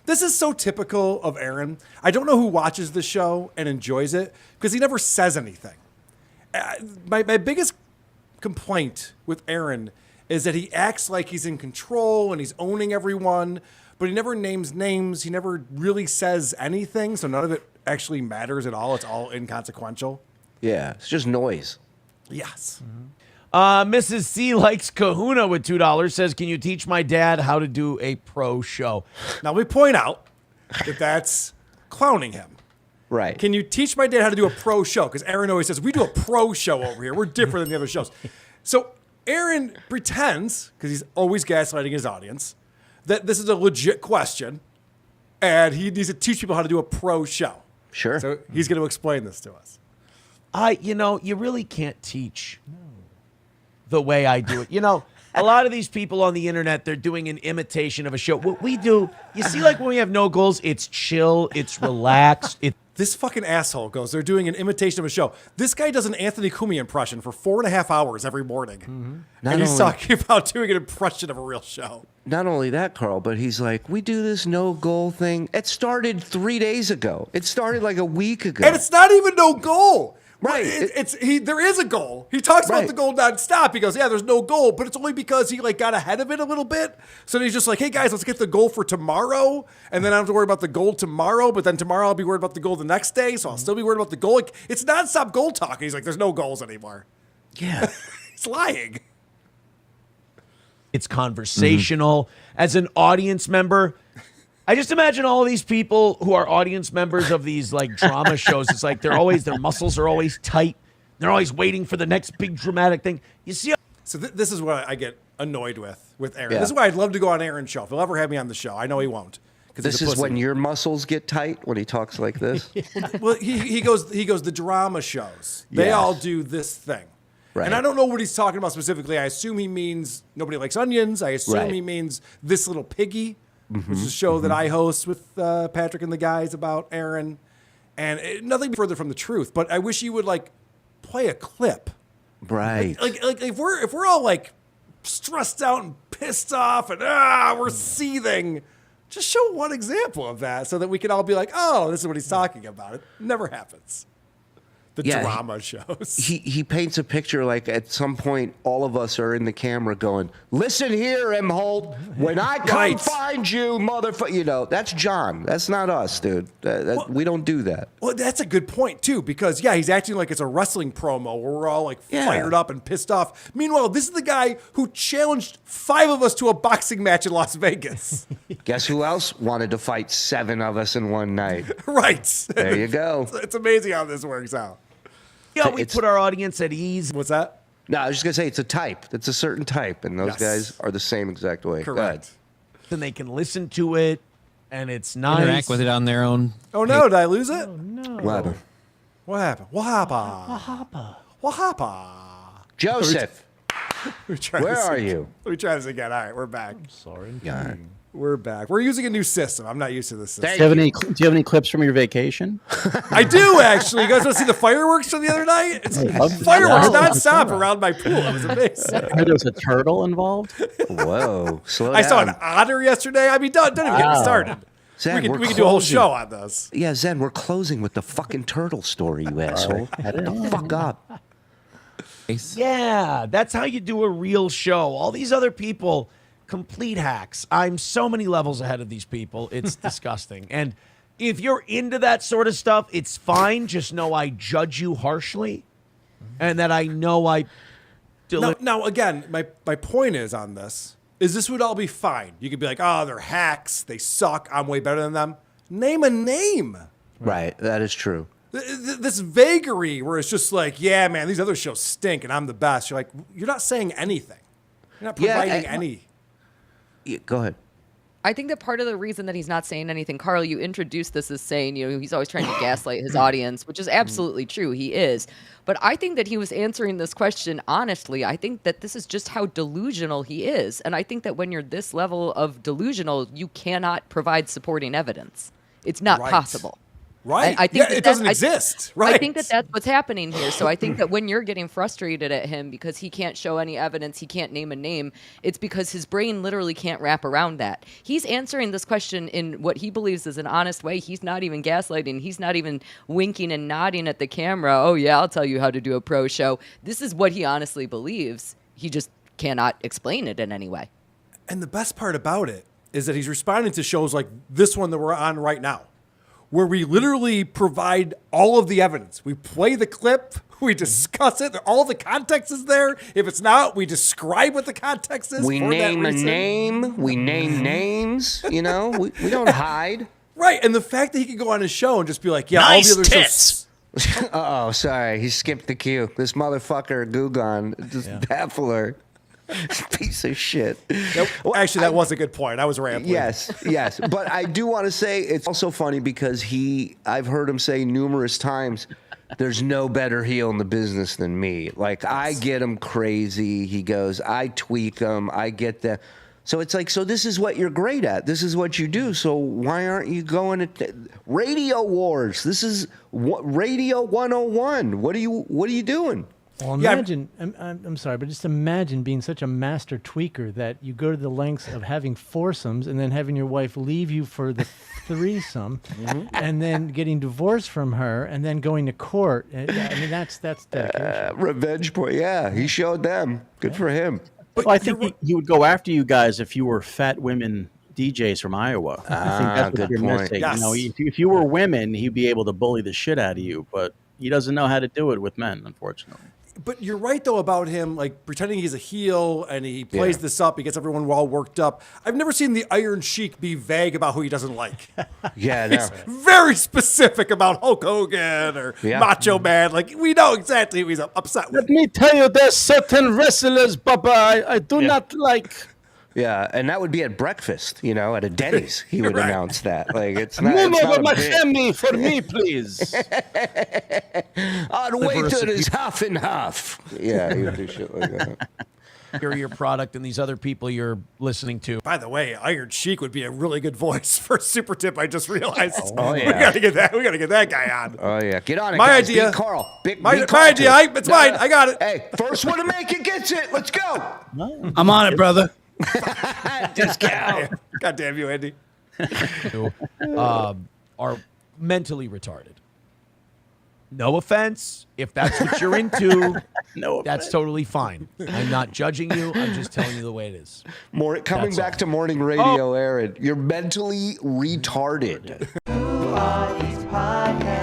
This is so typical of Aaron. I don't know who watches the show and enjoys it because he never says anything. My biggest complaint with Aaron is that he acts like he's in control and he's owning everyone, but he never names names. He never really says anything, so none of it actually matters at all. It's all inconsequential. Yeah, it's just noise. Yes. Mrs. C likes Kahuna with $2, says, can you teach my dad how to do a pro show? Now, we point out that that's clowning him. Right. Can you teach my dad how to do a pro show? Because Aaron always says, we do a pro show over here. We're different than the other shows. So Aaron pretends, because he's always gaslighting his audience, that this is a legit question, and he needs to teach people how to do a pro show. Sure. So he's going to explain this to us. You really can't teach the way I do it. A lot of these people on the internet, they're doing an imitation of a show. What we do, you see, like when we have no goals, it's chill, it's relaxed. This fucking asshole goes, they're doing an imitation of a show. This guy does an Anthony Cumia impression for 4.5 hours every morning. Mm-hmm. And he's talking about doing an impression of a real show. Not only that, Carl, but he's like, we do this no goal thing. It started 3 days ago. It started like a week ago. And it's not even no goal. Right. There is a goal. He talks about Right. the goal nonstop. He goes, yeah, there's no goal, but it's only because he got ahead of it a little bit. So he's just like, hey guys, let's get the goal for tomorrow. And then I don't have to worry about the goal tomorrow, but then tomorrow I'll be worried about the goal the next day. So I'll still be worried about the goal. It's nonstop goal talk. He's like, there's no goals anymore. Yeah. He's lying. It's conversational. As an audience member, I just imagine all these people who are audience members of these like drama shows. It's like their muscles are always tight. They're always waiting for the next big dramatic thing. You see? So this is what I get annoyed with Aaron. Yeah. This is why I'd love to go on Aaron's show. If he'll ever have me on the show, I know he won't. This is when your muscles get tight when he talks like this. Well, he goes the drama shows. They all do this thing. Right. And I don't know what he's talking about specifically. I assume he means Nobody Likes Onions. I assume he means This Little Piggy, which is a show that I host with Patrick and the guys about Aaron. And nothing further from the truth. But I wish he would play a clip. Right. Like if we're all stressed out and pissed off and we're seething, just show one example of that so that we can all be like, oh, this is what he's talking about. It never happens. The drama shows. He paints a picture like at some point all of us are in the camera going, listen here, M. Holt, when I come find you, motherfucker. That's John. That's not us, dude. We don't do that. Well, that's a good point, too, because, he's acting like it's a wrestling promo where we're all fired up and pissed off. Meanwhile, this is the guy who challenged 5 of us to a boxing match in Las Vegas. Guess who else wanted to fight 7 of us in one night? Right. There you go. It's amazing how this works out. Yeah, we put our audience at ease. What's that? No, I was just going to say it's a type. It's a certain type, and those guys are the same exact way. Correct. Then they can listen to it, and it's nice. Interact with it on their own. Oh, no. Did I lose it? Oh, no. What happened? What happened? What happened? Joseph, where are you? Let me try this again. All right, we're back. I'm sorry. Yeah. We're back. We're using a new system. I'm not used to this system. Thank Do you have any clips from your vacation? I do, actually. You guys want to see the fireworks from the other night? It's fireworks nonstop around my pool. It was amazing. I heard there was a turtle involved. Whoa, slow down. I saw an otter yesterday. I mean, don't even get me started. Zen, we can do a whole show on this. Yeah, Zen, we're closing with the fucking turtle story, you asshole. Shut the fuck up. Yeah, that's how you do a real show. All these other people, complete hacks. I'm so many levels ahead of these people. It's disgusting. And if you're into that sort of stuff, it's fine. Just know I judge you harshly and that I know I... Now, again, my point is on this, is this would all be fine. You could be like, oh, they're hacks. They suck. I'm way better than them. Name a name. Right, that is true. This vagary where it's just like, yeah, man, these other shows stink and I'm the best. You're like, you're not saying anything. You're not providing any. Yeah, go ahead. I think that part of the reason that he's not saying anything, Carl, you introduced this as saying, he's always trying to gaslight his audience, which is absolutely true. He is. But I think that he was answering this question honestly. I think that this is just how delusional he is. And I think that when you're this level of delusional, you cannot provide supporting evidence. It's not possible. Right. I think it doesn't exist. Right. I think that that's what's happening here. So I think that when you're getting frustrated at him because he can't show any evidence, he can't name a name, it's because his brain literally can't wrap around that. He's answering this question in what he believes is an honest way. He's not even gaslighting. He's not even winking and nodding at the camera. Oh, yeah, I'll tell you how to do a pro show. This is what he honestly believes. He just cannot explain it in any way. And the best part about it is that he's responding to shows like this one that we're on right now, where we literally provide all of the evidence. We play the clip, we discuss it, all the context is there. If it's not, we describe what the context is. We for name that a reason. name. We name names. You know, we don't hide. Right, and the fact that he could go on his show and just be like, yeah, Nice all the other tits. shows. Oh, sorry. He skipped the cue. This motherfucker, Gugon, just baffler. Piece of shit. Nope. Actually, that was a good point. I was rambling. Yes. But I do want to say it's also funny because I've heard him say numerous times, there's no better heel in the business than me. Like, I get him crazy. He goes, I tweak him. I get that. So it's like, so this is what you're great at. This is what you do. So why aren't you going to Radio Wars? This is Radio 101. What are you doing? Well, Yeah, imagine, I'm sorry, but just imagine being such a master tweaker that you go to the lengths of having foursomes and then having your wife leave you for the threesome and then getting divorced from her and then going to court. I mean, that's dedication. Revenge point. Yeah, he showed them. Good for him. Well, I think he would go after you guys if you were fat women DJs from Iowa. I think that's good what you're point. missing. Yes. You know, if you were women, he'd be able to bully the shit out of you, but he doesn't know how to do it with men, unfortunately. But you're right, though, about him, like, pretending he's a heel and he plays this up. He gets everyone all worked up. I've never seen the Iron Sheik be vague about who he doesn't like. Yeah, no. Very specific about Hulk Hogan or Macho Man. Like, we know exactly who he's upset with. Let me tell you, there's certain wrestlers, Baba, I do not like. Yeah, and that would be at breakfast, you know, at a Denny's. He would Right. announce that. Like, it's not, Move it's over not my a bit. family for me, please. Our waiter is half and half. Yeah, he would do shit like that. Your product and these other people you're listening to. By the way, Iron Sheik would be a really good voice for Super Tip. I just realized. Oh, We yeah. gotta get that. We gotta get that guy on. Oh, yeah. Get on it, My guys. idea. Beat Carl. My beat Carl idea. too. It's mine. I got it. Hey, first one to make it gets it. Let's go. I'm on it, brother. Discount. God damn you, Andy. Who are mentally retarded. No offense. If that's what you're into, No, that's totally fine. I'm not judging you. I'm just telling you the way it is. Coming That's back all. to morning radio, Aaron. You're mentally retarded. Who are these podcasts?